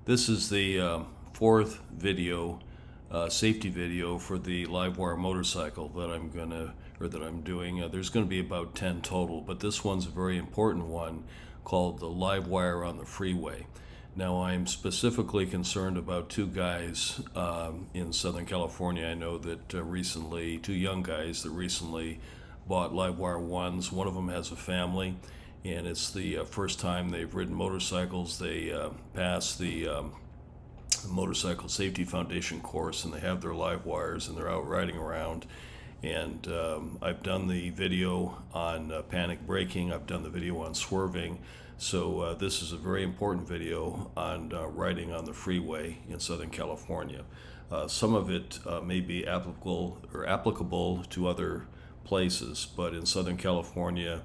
This is the fourth video, safety video for the LiveWire motorcycle that I'm doing. There's going to be about 10 total, but this one's a very important one called the LiveWire on the Freeway. Now, I'm specifically concerned about two guys in Southern California. I know that two young guys that recently bought LiveWire ONEs. One of them has a family, and it's the first time they've ridden motorcycles. They passed the Motorcycle Safety Foundation course, and they have their live wires, and they're out riding around. And I've done the video on panic braking. I've done the video on swerving. So this is a very important video on riding on the freeway in Southern California. Some of it may be applicable to other places, but in Southern California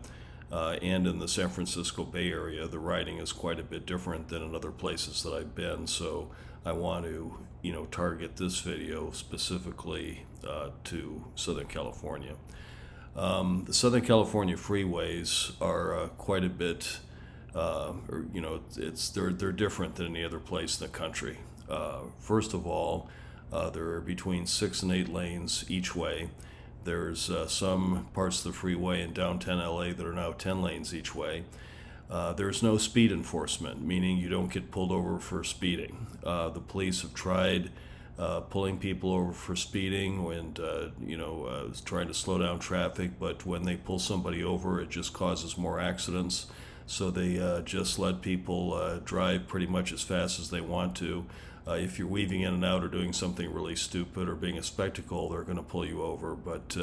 and in the San Francisco Bay Area, the riding is quite a bit different than in other places that I've been. So I want to, target this video specifically to Southern California. The Southern California freeways are quite a bit, they're different than any other place in the country. First of all, there are between 6 and 8 lanes each way. There's some parts of the freeway in downtown LA that are now 10 lanes each way. There's no speed enforcement, meaning you don't get pulled over for speeding. The police have tried pulling people over for speeding and trying to slow down traffic, but when they pull somebody over, it just causes more accidents. So they just let people drive pretty much as fast as they want to. If you're weaving in and out or doing something really stupid or being a spectacle, they're going to pull you over. But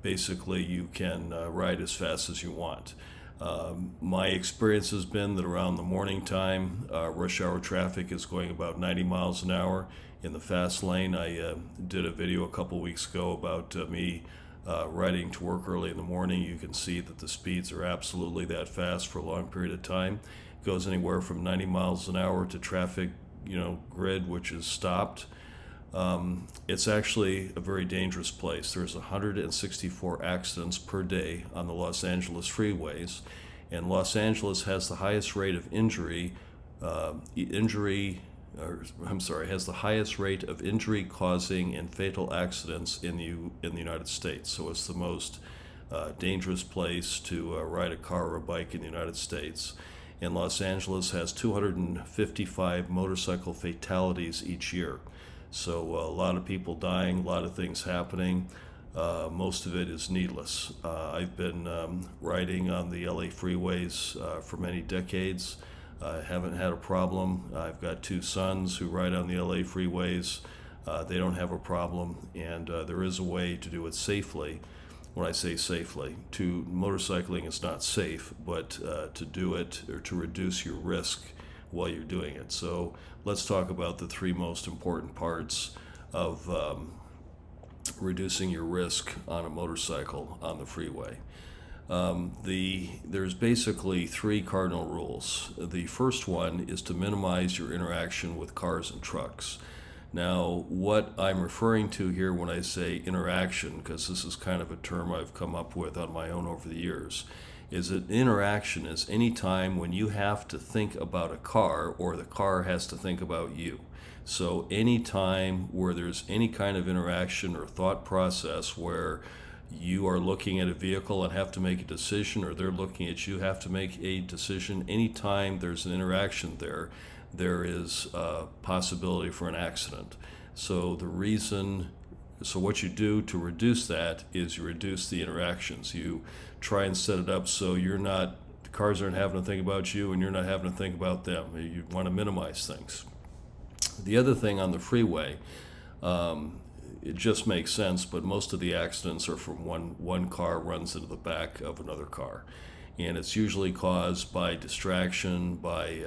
basically, you can ride as fast as you want. My experience has been that around the morning time, rush hour traffic is going about 90 miles an hour in the fast lane. I did a video a couple weeks ago about me riding to work early in the morning. You can see that the speeds are absolutely that fast for a long period of time. It goes anywhere from 90 miles an hour to traffic grid, which is stopped. It's actually a very dangerous place. There's 164 accidents per day on the Los Angeles freeways, and Los Angeles has the highest rate of has the highest rate of injury causing and fatal accidents in the United States. So it's the most dangerous place to ride a car or a bike in the United States. And Los Angeles has 255 motorcycle fatalities each year. So a lot of people dying, a lot of things happening. Most of it is needless. I've been riding on the LA freeways for many decades. I haven't had a problem. I've got 2 sons who ride on the LA freeways. They don't have a problem, and there is a way to do it safely. When I say safely, motorcycling is not safe, but to do it or to reduce your risk while you're doing it. So let's talk about the 3 most important parts of reducing your risk on a motorcycle on the freeway. There's basically 3 cardinal rules. The first one is to minimize your interaction with cars and trucks. Now, what I'm referring to here when I say interaction, because this is kind of a term I've come up with on my own over the years, is that interaction is any time when you have to think about a car or the car has to think about you. So any time where there's any kind of interaction or thought process where you are looking at a vehicle and have to make a decision, or they're looking at you, have to make a decision, anytime there's an interaction there is a possibility for an accident. So what you do to reduce that is you reduce the interactions. You try and set it up so the cars aren't having to think about you and you're not having to think about them. You want to minimize things. The other thing on the freeway, it just makes sense, but most of the accidents are from one car runs into the back of another car. And it's usually caused by distraction, by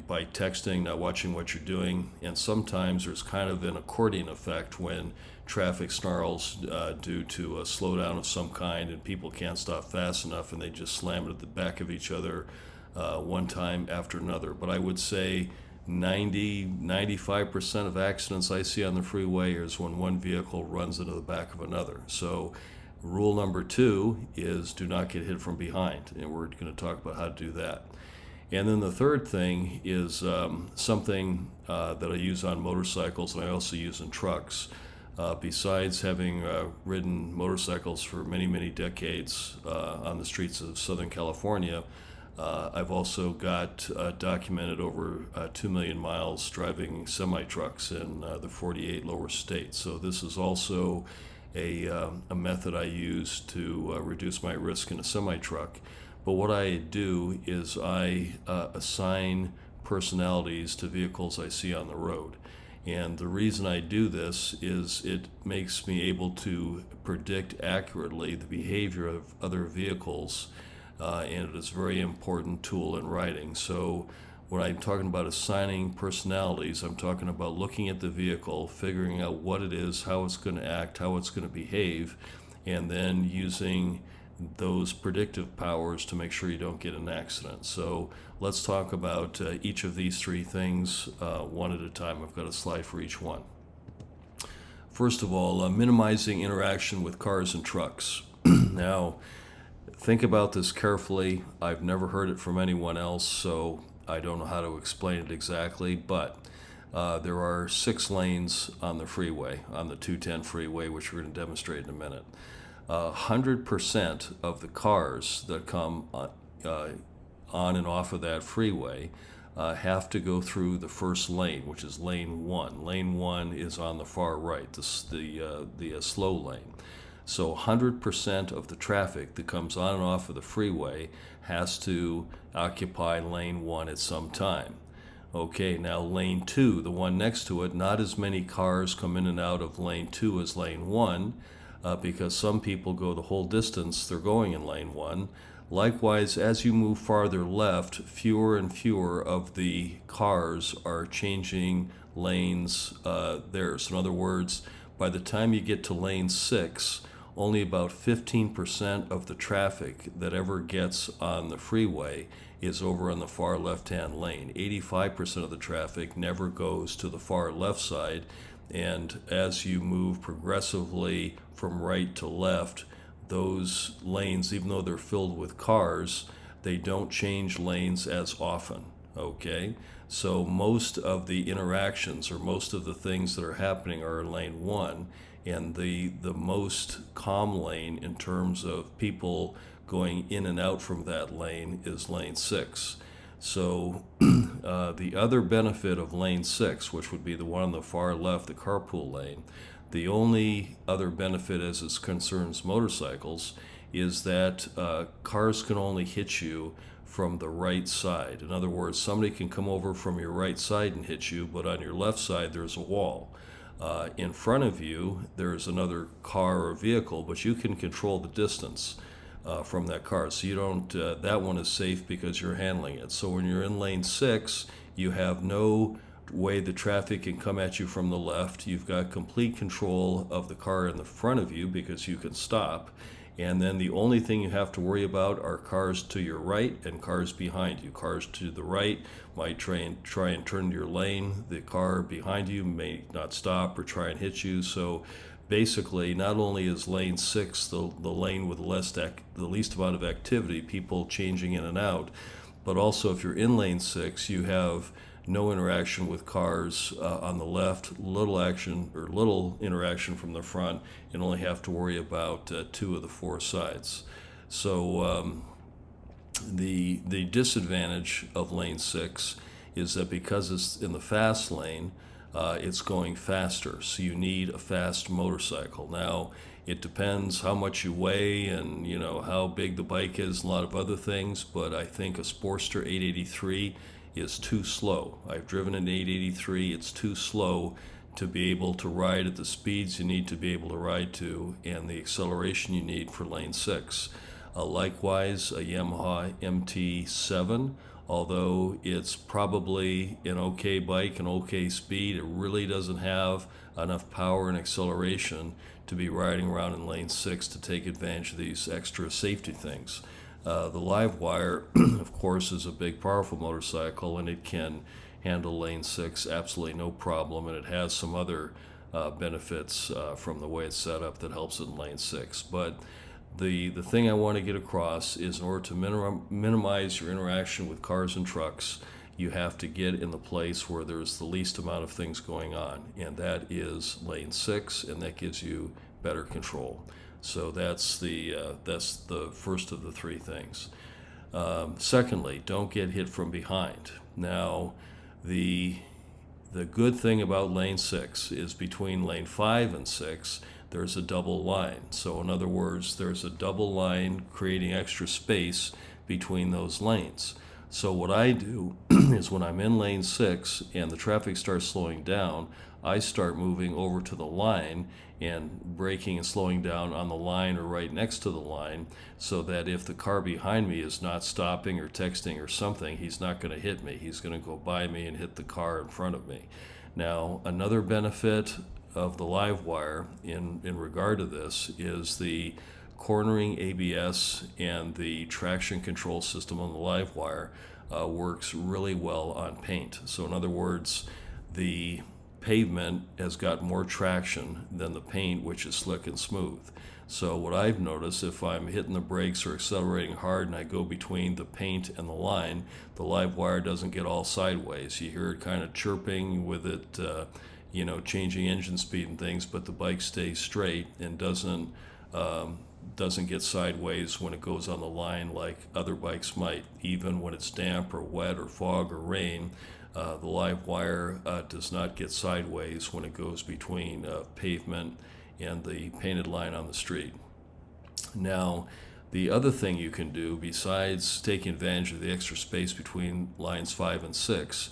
by texting, not watching what you're doing, and sometimes there's kind of an accordion effect when traffic snarls due to a slowdown of some kind and people can't stop fast enough and they just slam into the back of each other one time after another. But I would say 95% of accidents I see on the freeway is when one vehicle runs into the back of another. So rule number 2 is do not get hit from behind, and we're going to talk about how to do that. And then the third thing is something that I use on motorcycles and I also use in trucks. Besides having ridden motorcycles for many, many decades on the streets of Southern California, I've also got documented over 2 million miles driving semi-trucks in the 48 lower states. So this is also a method I use to reduce my risk in a semi-truck. But what I do is I assign personalities to vehicles I see on the road. And the reason I do this is it makes me able to predict accurately the behavior of other vehicles, and it is a very important tool in riding. So when I'm talking about assigning personalities, I'm talking about looking at the vehicle, figuring out what it is, how it's going to act, how it's going to behave, and then using those predictive powers to make sure you don't get an accident. So let's talk about each of these three things one at a time. I've got a slide for each one. First of all, minimizing interaction with cars and trucks. Now, think about this carefully. I've never heard it from anyone else, so I don't know how to explain it exactly, but there are 6 lanes on the freeway, on the 210 freeway, which we're going to demonstrate in a minute. 100% of the cars that come on and off of that freeway have to go through the first lane, which is lane 1. Lane 1 is on the far right, the slow lane. So 100% of the traffic that comes on and off of the freeway has to occupy lane 1 at some time. Okay, now lane 2, the one next to it, not as many cars come in and out of lane 2 as lane 1, because some people go the whole distance they're going in lane 1. Likewise, as you move farther left, fewer and fewer of the cars are changing lanes there. So in other words, by the time you get to lane 6, only about 15% of the traffic that ever gets on the freeway is over on the far left-hand lane. 85% of the traffic never goes to the far left side, and as you move progressively from right to left, those lanes, even though they're filled with cars, they don't change lanes as often, okay? So most of the interactions or most of the things that are happening are in lane 1, and the most calm lane in terms of people going in and out from that lane is lane 6. So the other benefit of lane 6, which would be the one on the far left, the carpool lane, the only other benefit as it concerns motorcycles is that cars can only hit you from the right side. In other words, somebody can come over from your right side and hit you, but on your left side there's a wall. In front of you there's another car or vehicle, but you can control the distance from that car. So you don't, that one is safe because you're handling it. So when you're in lane 6, you have no way the traffic can come at you from the left. You've got complete control of the car in the front of you because you can stop. And then the only thing you have to worry about are cars to your right and cars behind you. Cars to the right might try and turn your lane. The car behind you may not stop or try and hit you. So basically, not only is lane 6 the lane with the least amount of activity, people changing in and out, but also if you're in lane 6, you have no interaction with cars on the left, little interaction from the front, and only have to worry about 2 of the 4 sides. So the disadvantage of lane 6 is that because it's in the fast lane, it's going faster, so you need a fast motorcycle. Now, it depends how much you weigh and how big the bike is, and a lot of other things, but I think a Sportster 883 is too slow. I've driven an 883, it's too slow to be able to ride at the speeds you need to be able to ride to and the acceleration you need for lane 6. Likewise, a Yamaha MT7, although it's probably an okay bike, an okay speed, it really doesn't have enough power and acceleration to be riding around in lane 6 to take advantage of these extra safety things. The LiveWire, of course, is a big, powerful motorcycle, and it can handle lane 6 absolutely no problem, and it has some other benefits from the way it's set up that helps it in lane 6. But the thing I want to get across is in order to minimize your interaction with cars and trucks, you have to get in the place where there's the least amount of things going on, and that is lane 6, and that gives you better control. So that's the first of the three things. Secondly, don't get hit from behind. Now, the good thing about lane 6 is between lane 5 and 6, there's a double line. So in other words, there's a double line creating extra space between those lanes. So what I do is when I'm in lane 6 and the traffic starts slowing down, I start moving over to the line and braking and slowing down on the line or right next to the line, so that if the car behind me is not stopping or texting or something, he's not going to hit me. He's going to go by me and hit the car in front of me. Now, another benefit of the LiveWire in regard to this is the cornering ABS and the traction control system on the LiveWire works really well on paint. So in other words, the pavement has got more traction than the paint, which is slick and smooth. So what I've noticed, if I'm hitting the brakes or accelerating hard and I go between the paint and the LiveWire doesn't get all sideways. You hear it kind of chirping with it, changing engine speed and things, but the bike stays straight and doesn't get sideways when it goes on the line like other bikes might. Even when it's damp or wet or fog or rain, the LiveWire does not get sideways when it goes between pavement and the painted line on the street. Now, the other thing you can do, besides taking advantage of the extra space between lines 5 and 6,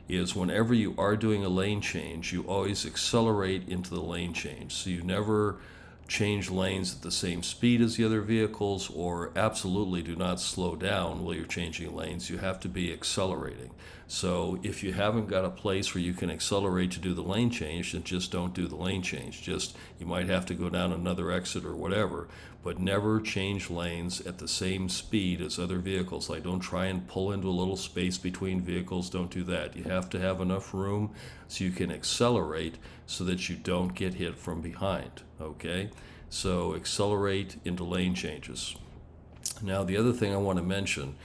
is whenever you are doing a lane change, you always accelerate into the lane change. So you never change lanes at the same speed as the other vehicles, or absolutely do not slow down while you're changing lanes. You have to be accelerating. So if you haven't got a place where you can accelerate to do the lane change, then just don't do the lane change. You might have to go down another exit or whatever, but never change lanes at the same speed as other vehicles. Like, don't try and pull into a little space between vehicles. Don't do that. You have to have enough room so you can accelerate so that you don't get hit from behind, okay? So accelerate into lane changes. Now, the other thing I want to mention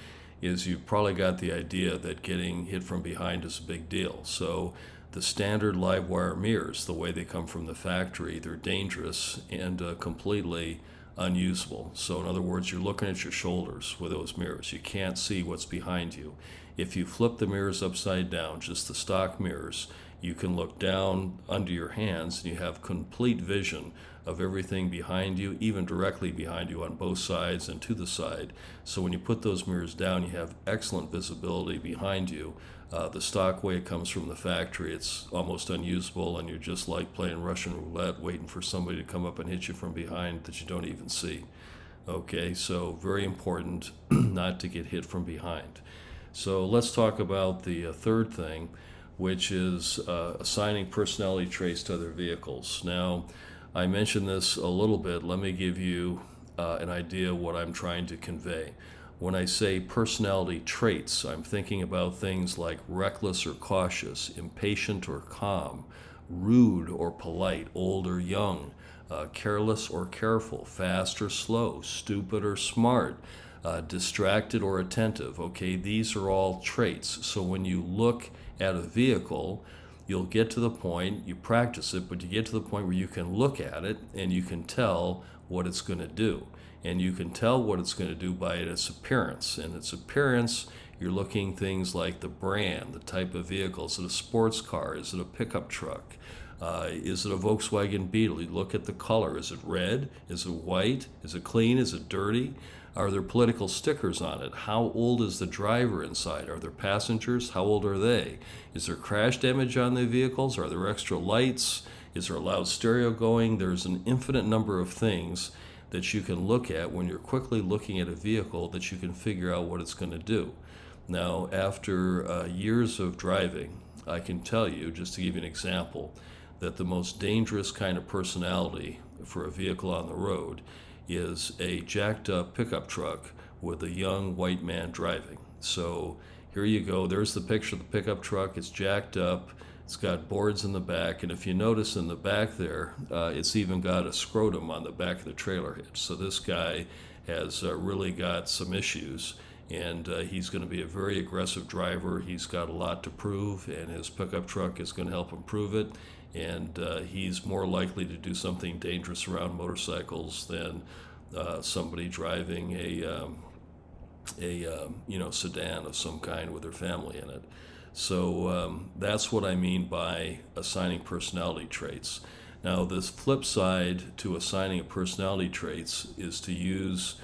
is you've probably got the idea that getting hit from behind is a big deal. So the standard LiveWire mirrors, the way they come from the factory, they're dangerous and completely unusable. So in other words, you're looking at your shoulders with those mirrors. You can't see what's behind you. If you flip the mirrors upside down, just the stock mirrors, you can look down under your hands and you have complete vision of everything behind you, even directly behind you on both sides and to the side. So when you put those mirrors down, you have excellent visibility behind you. The stock way it comes from the factory, it's almost unusable, and you're just like playing Russian roulette, waiting for somebody to come up and hit you from behind that you don't even see. Okay, so very important not to get hit from behind. So let's talk about the third thing, which is assigning personality traits to other vehicles. Now, I mentioned this a little bit. Let me give you an idea of what I'm trying to convey. When I say personality traits, I'm thinking about things like reckless or cautious, impatient or calm, rude or polite, old or young, careless or careful, fast or slow, stupid or smart, distracted or attentive. Okay, these are all traits. So when you look at a vehicle, you'll get to the point, you practice it, but you get to the point where you can look at it and you can tell what it's going to do. And you can tell what it's going to do by its appearance. And its appearance, you're looking things like the brand, the type of vehicle. Is it a sports car? Is it a pickup truck? Is it a Volkswagen Beetle? You look at the color. Is it red? Is it white? Is it clean? Is it dirty? Are there political stickers on it? How old is the driver inside? Are there passengers? How old are they? Is there crash damage on the vehicles? Are there extra lights? Is there a loud stereo going? There's an infinite number of things that you can look at when you're quickly looking at a vehicle that you can figure out what it's going to do. Now, after years of driving, I can tell you, just to give you an example, that the most dangerous kind of personality for a vehicle on the road is a jacked up pickup truck with a young white man driving. So here you go, there's the picture of the pickup truck. It's jacked up, It's got boards in the back, and if you notice in the back there, it's even got a scrotum on the back of the trailer hitch. So this guy has really got some issues, and he's going to be a very aggressive driver. He's got a lot to prove, and his pickup truck is going to help him prove it. And he's more likely to do something dangerous around motorcycles than somebody driving a sedan of some kind with their family in it. So that's what I mean by assigning personality traits. Now, this flip side to assigning personality traits is to use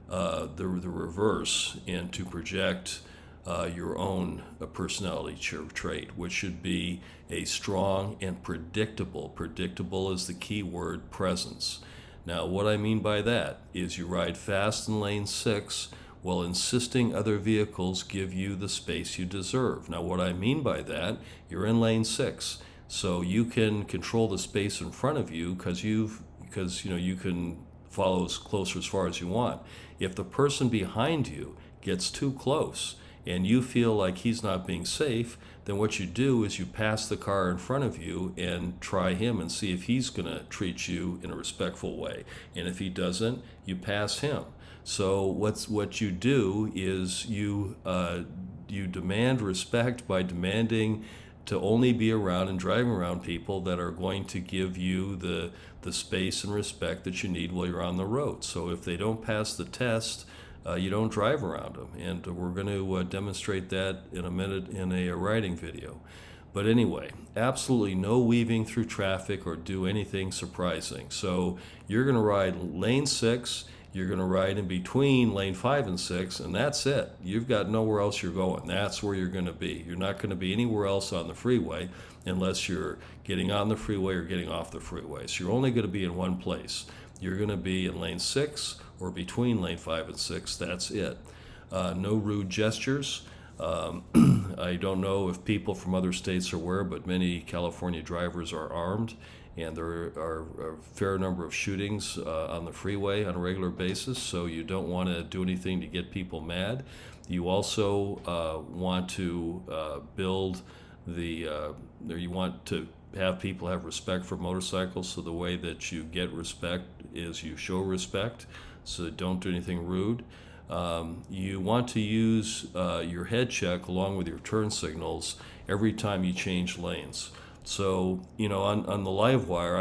the reverse and to project your own personality trait, which should be a strong and predictable. Predictable is the key word, presence. Now, what I mean by that is you ride fast in lane 6 while insisting other vehicles give you the space you deserve. Now, what I mean by that, you're in lane 6, so you can control the space in front of you because you can follow as close or as far as you want. If the person behind you gets too close and you feel like he's not being safe, then what you do is you pass the car in front of you and try him and see if he's going to treat you in a respectful way. And if he doesn't, you pass him. So what you do is you demand respect by demanding to only be around and driving around people that are going to give you the space and respect that you need while you're on the road. So if they don't pass the test, you don't drive around them. And we're going to demonstrate that in a minute in a riding video. But anyway, absolutely no weaving through traffic or do anything surprising. So you're going to ride lane 6, you're going to ride in between lane 5 and 6, and that's it. You've got nowhere else you're going. That's where you're going to be. You're not going to be anywhere else on the freeway unless you're getting on the freeway or getting off the freeway. So you're only going to be in one place. You're going to be in lane 6 or between lane 5 and 6. That's it. No rude gestures. I don't know if people from other states are aware, but many California drivers are armed, and there are a fair number of shootings on the freeway on a regular basis, so you don't want to do anything to get people mad. You also want to you want to have people have respect for motorcycles, so the way that you get respect is you show respect, so don't do anything rude. You want to use your head check along with your turn signals every time you change lanes. So, on the LiveWire,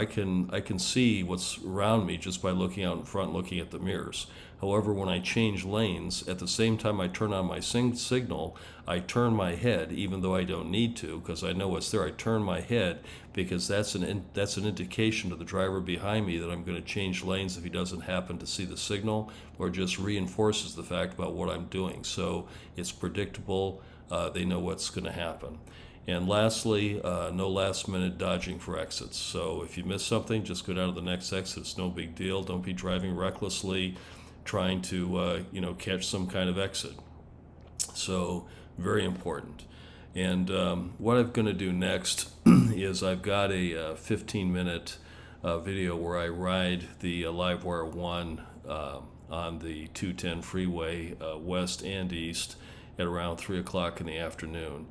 I can see what's around me just by looking out in front, looking at the mirrors. However, when I change lanes, at the same time I turn on my signal, I turn my head, even though I don't need to, because I know what's there. I turn my head because that's an indication to the driver behind me that I'm going to change lanes if he doesn't happen to see the signal, or just reinforces the fact about what I'm doing. So it's predictable. They know what's going to happen. And lastly, no last-minute dodging for exits. So if you miss something, just go down to the next exit. It's no big deal. Don't be driving recklessly, trying to catch some kind of exit. So very important. And what I'm going to do next is I've got a 15-minute video where I ride the LiveWire ONE on the 210 freeway west and east at around 3 o'clock in the afternoon.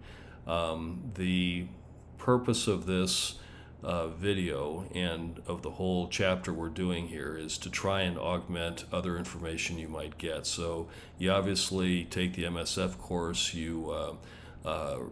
The purpose of this video and of the whole chapter we're doing here is to try and augment other information you might get. So you obviously take the MSF course, you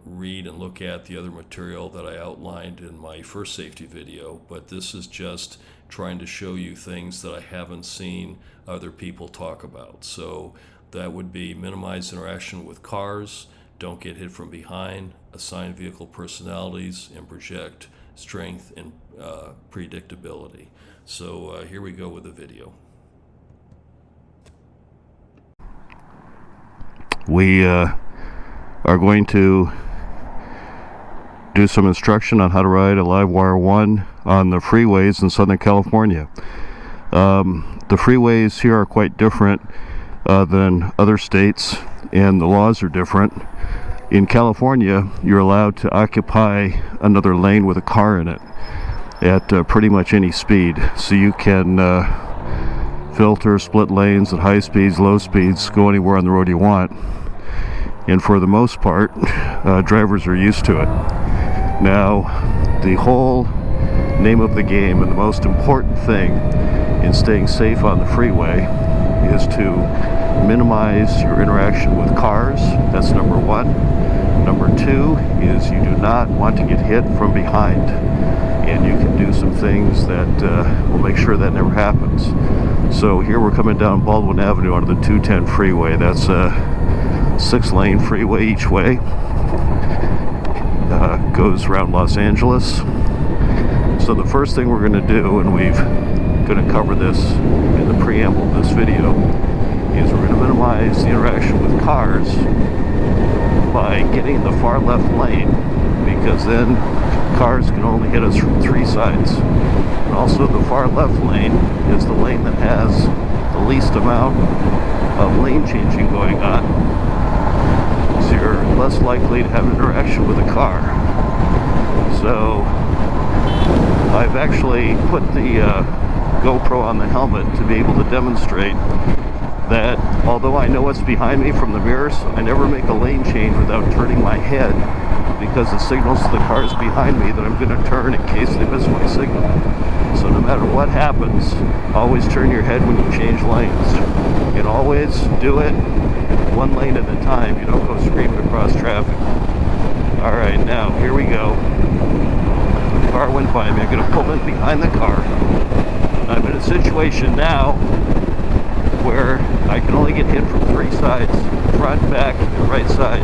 read and look at the other material that I outlined in my first safety video, but this is just trying to show you things that I haven't seen other people talk about. So that would be minimize interaction with cars, don't get hit from behind, assign vehicle personalities, and project strength and predictability. So here we go with the video. We are going to do some instruction on how to ride a LiveWire ONE on the freeways in Southern California. The freeways here are quite different than other states, and the laws are different. In California, you're allowed to occupy another lane with a car in it at pretty much any speed. So you can filter, split lanes at high speeds, low speeds, go anywhere on the road you want. And for the most part, drivers are used to it. Now, the whole name of the game and the most important thing in staying safe on the freeway is to minimize your interaction with cars. That's number one. Number two is you do not want to get hit from behind, and you can do some things that will make sure that never happens. So here we're coming down Baldwin Avenue onto the 210 freeway. That's a 6-lane freeway each way. Goes around Los Angeles. So the first thing we're going to do, and we're going to cover this in the preamble of this video, is we're going to minimize the interaction with cars by getting in the far left lane, because then cars can only hit us from 3 sides. And also the far left lane is the lane that has the least amount of lane changing going on, so you're less likely to have an interaction with a car. So I've actually put the GoPro on the helmet to be able to demonstrate that although I know what's behind me from the mirrors, I never make a lane change without turning my head, because it signals to the cars behind me that I'm going to turn in case they miss my signal. So no matter what happens, always turn your head when you change lanes. And always do it 1 lane at a time. You don't go screaming across traffic. Alright, now here we go. The car went by me. I'm going to pull in behind the car. I'm in a situation now where I can only get hit from 3 sides: front, back, and right side.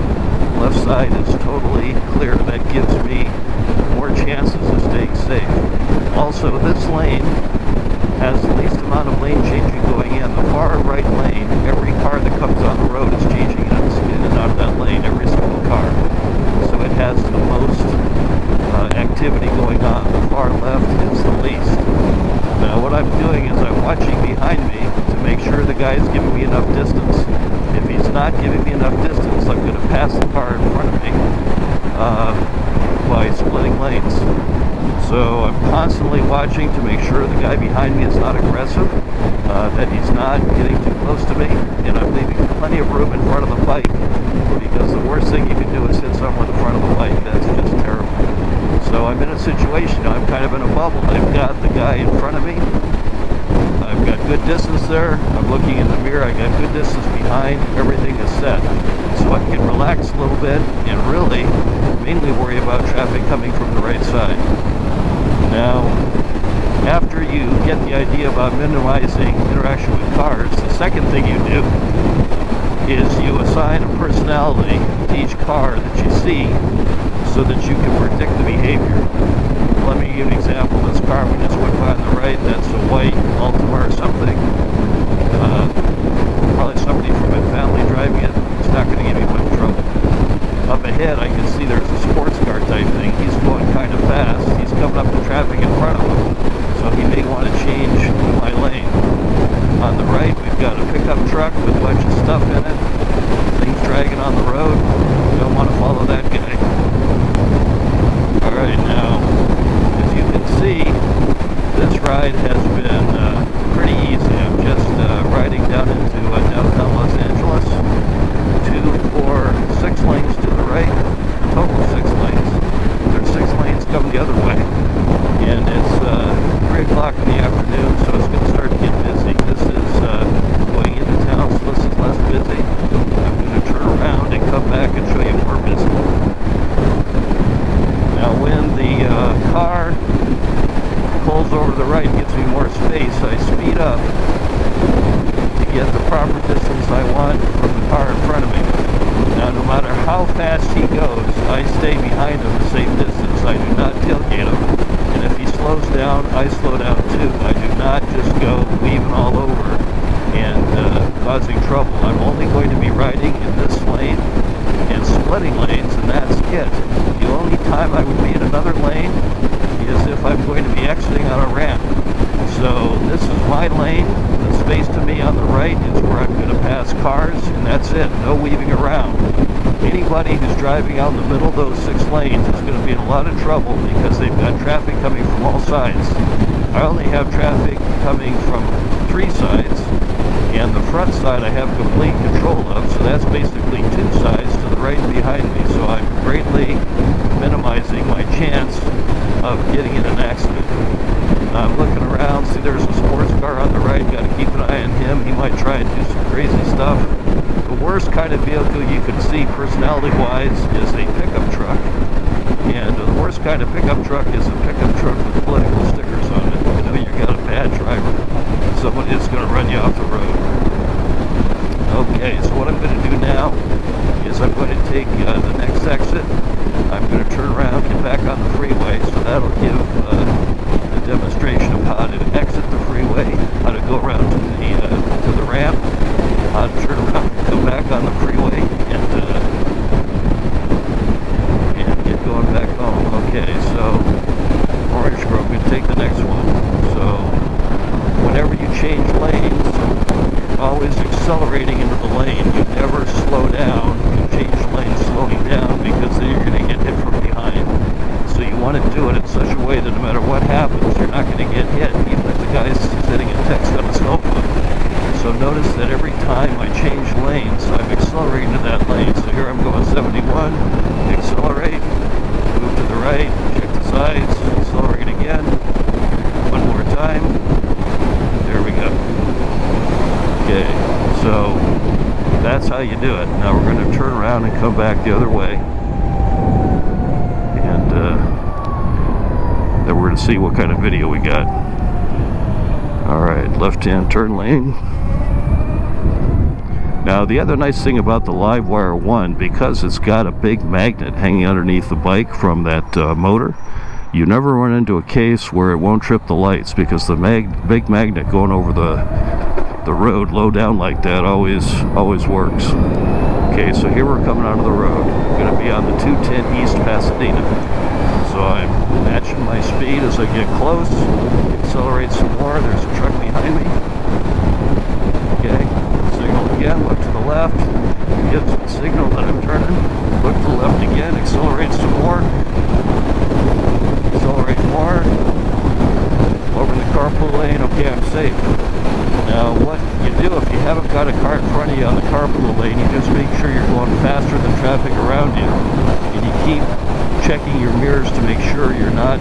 Left side is totally clear. That gives me more chances of staying safe. Also, this lane has the least amount of lane changing going in. The far right lane, every car that comes on the road is changing in and out of that lane, every single car. So it has the most activity going on. The far left is the least. Now what I'm doing is I'm watching behind me to make sure the guy is giving me enough distance. If he's not giving me enough distance, I'm going to pass the car in front of me by splitting lanes. So I'm constantly watching to make sure the guy behind me is not aggressive, that he's not getting too close to me, and I'm leaving plenty of room in front of the bike, because the worst thing you can do is hit someone in front of the bike. That's just terrible. So I'm in a situation, I'm kind of in a bubble. I've got the guy in front of me, I've got good distance there, I'm looking in the mirror, I got good distance behind, everything is set. So I can relax a little bit and really mainly worry about traffic coming from the right side. Now, after you get the idea about minimizing interaction with cars, the second thing you do is you assign a personality to each car that you see so that you can predict the behavior. Let me give you an example. This car we just went by on the right, that's a white Altima or something. Probably somebody from my family driving it. It's not going to give me much trouble. Up ahead, I can see there's a sports car type thing. He's going kind of fast. He's coming up to traffic in front of him, so he may want to change my lane. On the right, we've got a pickup truck with a bunch of stuff in it. Things dragging on the road. Don't want to follow that guy. Alright, now, as you can see, this ride has been pretty easy. I'm just riding down into downtown Los Angeles. 2, 4, 6 lanes to the right. Total 6 lanes. There's 6 lanes coming the other way. And it's 3 o'clock in the afternoon, so it's going to start to get busy. This is going into town, so this is less busy. I'm going to turn around and come back and show you more busy. Now when the car pulls over to the right and gives me more space, I speed up to get the proper distance I want from the car in front of me. Now no matter how fast he goes, I stay behind him the same distance. I do not tailgate him. And if he slows down, I slow down too. I do not just go weaving all over and causing trouble. I'm only going to be riding in this lane and splitting lanes, and that's it. The only time I would be in another lane is if I'm going to be exiting on a ramp. So this is my lane. The space to me on the right is where I'm going to pass cars, and that's it. No weaving around. Anybody who's driving out in the middle of those 6 lanes is going to be in a lot of trouble because they've got traffic coming from all sides. I only have traffic coming from 3 sides, and the front side I have complete control of, so that's basically 2 sides to the right and behind me. So I'm greatly minimizing my chance of getting in an accident. I'm looking around, see there's a sports car on the right, got to keep an eye on him. He might try and do some crazy stuff. The worst kind of vehicle you can see personality-wise is a pickup truck. And the worst kind of pickup truck is a pickup truck with political stickers on it. You know you got a bad driver. Somebody that's going to run you off the road. Okay, so what I'm going to do now is I'm going to take the next exit. I'm going to turn around, get back on the freeway, so that'll give a demonstration of how to exit the freeway, how to go around to the ramp, how to turn around, go back on the freeway, and get going back home. Okay, so Orange Grove, I'm going to take the next one. So whenever you change lanes, always accelerating into the lane. You never slow down. You change lanes slowing down because then you're going to get hit from behind. So you want to do it in such a way that no matter what happens, you're not going to get hit, even if the guy's sending a text on his cell phone. So notice that every time I change lanes, I'm accelerating to that lane. So here I'm going 71, accelerate, move to the right, check the sides, accelerate again, one more time. There we go. Okay, so that's how you do it. Now we're going to turn around and come back the other way. And then we're going to see what kind of video we got. Alright, left-hand turn lane. Now the other nice thing about the LiveWire ONE, because it's got a big magnet hanging underneath the bike from that motor, you never run into a case where it won't trip the lights, because the big magnet going over the road low down like that always works. Okay, so here we're coming out of the road. We're going to be on the 210 East Pasadena. So I'm matching my speed as I get close. Accelerate some more. There's a truck behind me. Okay, signal again, look to the left. Gives the signal that I'm turning. Look to the left again, accelerate some more. Accelerate more. Over in the carpool lane. Okay, I'm safe. Now what you do if you haven't got a car in front of you on the carpool lane, you just make sure you're going faster than traffic around you, and you keep checking your mirrors to make sure you're not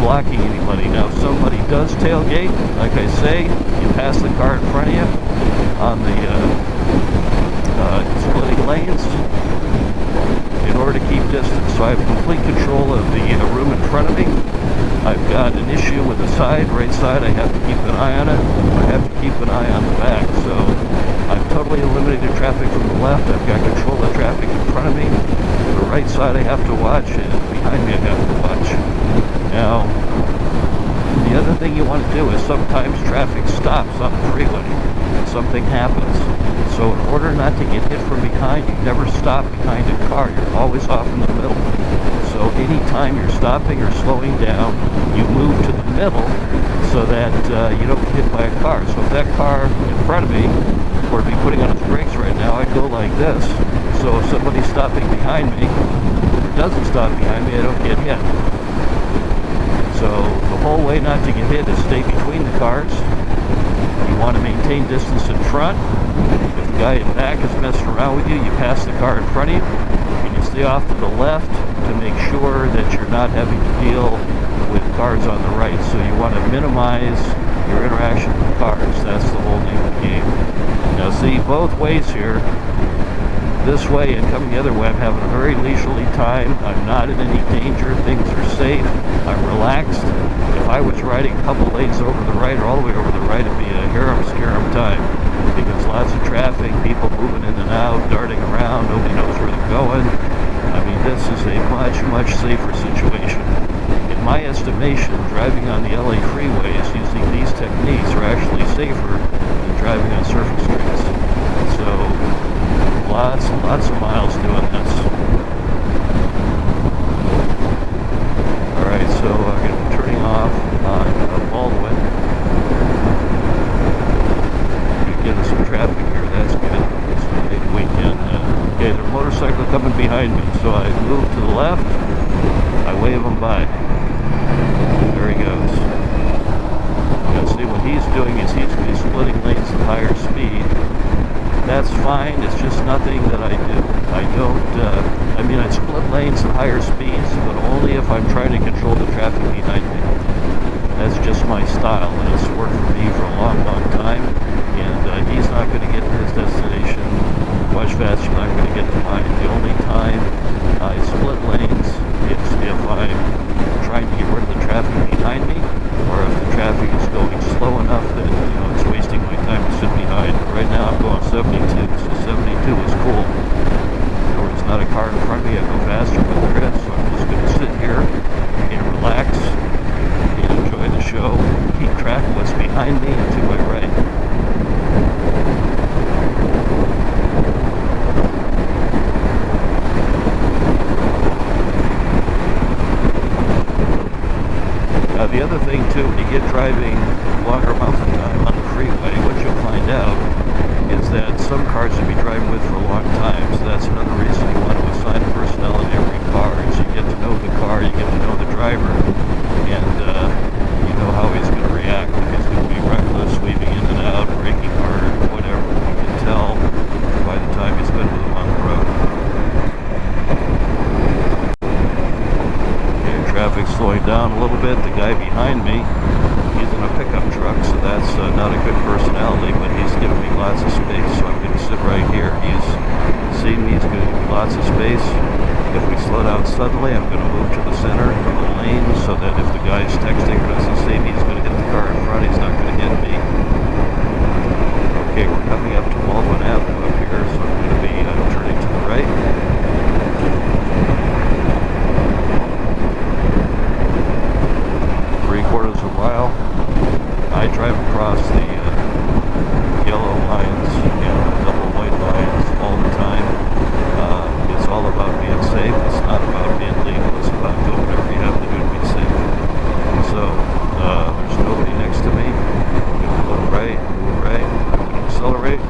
blocking anybody. Now if somebody does tailgate, like I say, you pass the car in front of you on the splitting lanes in order to keep distance. So I have complete control of the room in front of me. I've got an issue with the right side, I have to keep an eye on it. I have to keep an eye on the back. So I've totally eliminated traffic from the left. I've got control of traffic in front of me. The right side I have to watch, and behind me I have to watch. Now, the other thing you want to do is sometimes traffic stops on the freeway. Something happens. So in order not to get hit from behind, you never stop behind a car. You're always off in the middle. So anytime you're stopping or slowing down, you move to the middle so that you don't get hit by a car. So if that car in front of me were to be putting on its brakes right now, I'd go like this. So if somebody's stopping behind me, or doesn't stop behind me, I don't get hit. So the whole way not to get hit is stay between the cars. You want to maintain distance in front. If the guy in back is messing around with you, you pass the car in front of you, and you stay off to the left to make sure that you're not having to deal with cars on the right. So you want to minimize your interaction with cars. That's the whole name of the game. Now see, both ways here, this way and coming the other way, I'm having a very leisurely time. I'm not in any danger. Things are safe. I'm relaxed. If I was riding a couple lanes over the right or all the way over the right, it'd be a harem-scarum time, because lots of traffic, people moving in and out, darting around, nobody knows where they're going. I mean, this is a much, much safer situation. In my estimation, driving on the LA freeways using these techniques are actually safer than driving on surface streets. So, lots and lots of miles doing this. Alright, so I'm going to be turning off on Baldwin. Getting some traffic here, that's good. It's a big weekend. Okay, there's a motorcycle coming behind me, so I move to the left, I wave him by. There he goes. Now see, what he's doing is he's going to be splitting lanes at higher speed. That's fine, it's just nothing that I do. I don't, I split lanes at higher speeds, but only if I'm trying to control the traffic behind me. That's just my style, and it's worked for me for a long, long time. And he's not going to get to his destination much faster than I'm going to get to mine. The only time I split lanes is if I'm trying to get rid of the traffic behind me, or if the traffic is going slow enough that it's wasting my time to sit behind. Right now I'm going 72, so 72 is cool. Or there's not a car in front of me, I go faster, but there is. So I'm just going to sit here and relax and enjoy the show, keep track of what's behind me and to my right. The other thing too, when you get driving longer amounts of time on the freeway, what you'll find out is that some cars you'll be driving with for a long time. So that's another reason you want to assign a personnel in every car, is you get to know the car, you get to know the driver, and you know how he's going to react. If he's going to be reckless, weaving in and out, braking hard, whatever, you can tell by the time he's been with him on the road. Traffic's slowing down a little bit. The guy behind me, he's in a pickup truck, so that's not a good personality, but he's giving me lots of space, so I'm going to sit right here. He's seen me, he's going to give me lots of space. If we slow down suddenly, I'm going to move to the center of the lane so that if the guy's texting or doesn't see me, he's going to hit the car in front, he's not going to hit me. Okay, we're coming up to Baldwin Avenue up here, so I'm going to be turning to the right. 3/4 of a mile. I drive across the yellow lines and double white lines all the time. It's all about being safe. It's not about being legal. It's about doing whatever you have to do to be safe. So there's nobody next to me. I'm going to look right, move right. I'm going to accelerate.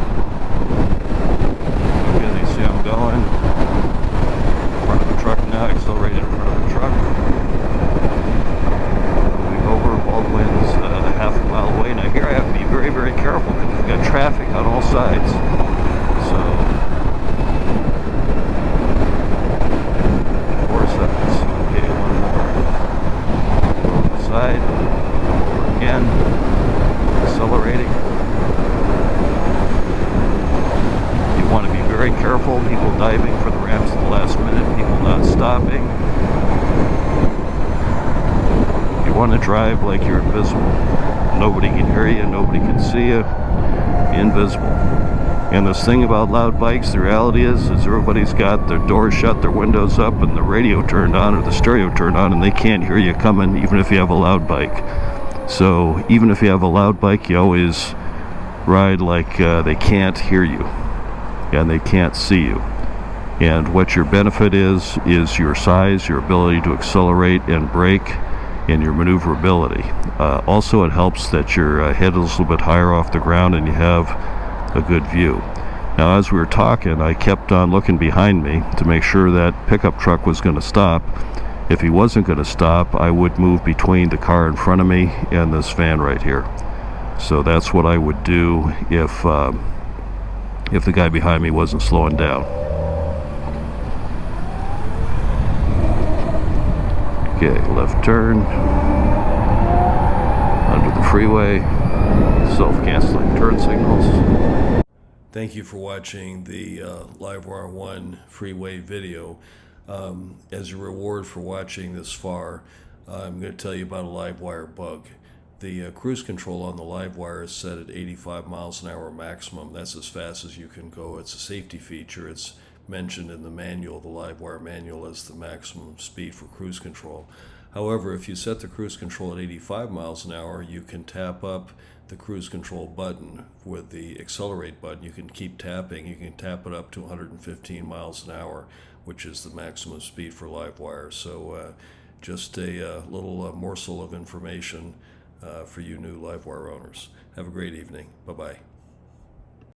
Okay, they see I'm going. In front of the truck now. Accelerate in front of the truck. Baldwin's half a mile away. Now here I have to be very, very careful because we've got traffic on all sides. So 4 seconds. Okay, one more. Go on the side. Again. Accelerating. You want to be very careful. People diving for the ramps at the last minute. People not stopping. You want to drive like you're invisible. Nobody can hear you, nobody can see you. Invisible. And this thing about loud bikes, the reality is everybody's got their doors shut, their windows up, and the radio turned on or the stereo turned on, and they can't hear you coming even if you have a loud bike. So even if you have a loud bike, you always ride like they can't hear you and they can't see you. And what your benefit is your size, your ability to accelerate and brake, and your maneuverability. Also, it helps that your head is a little bit higher off the ground and you have a good view. Now, as we were talking, I kept on looking behind me to make sure that pickup truck was going to stop. If he wasn't going to stop, I would move between the car in front of me and this van right here. So that's what I would do if the guy behind me wasn't slowing down. Okay, left turn, under the freeway, self-canceling turn signals. Thank you for watching the LiveWire ONE Freeway video. As a reward for watching this far, I'm going to tell you about a LiveWire bug. The cruise control on the LiveWire is set at 85 miles an hour maximum. That's as fast as you can go. It's a safety feature. It's mentioned in the manual, the LiveWire manual, as the maximum speed for cruise control. However, if you set the cruise control at 85 miles an hour, you can tap up the cruise control button with the accelerate button. You can keep tapping. You can tap it up to 115 miles an hour, which is the maximum speed for LiveWire. So just a little morsel of information for you new LiveWire owners. Have a great evening. Bye-bye.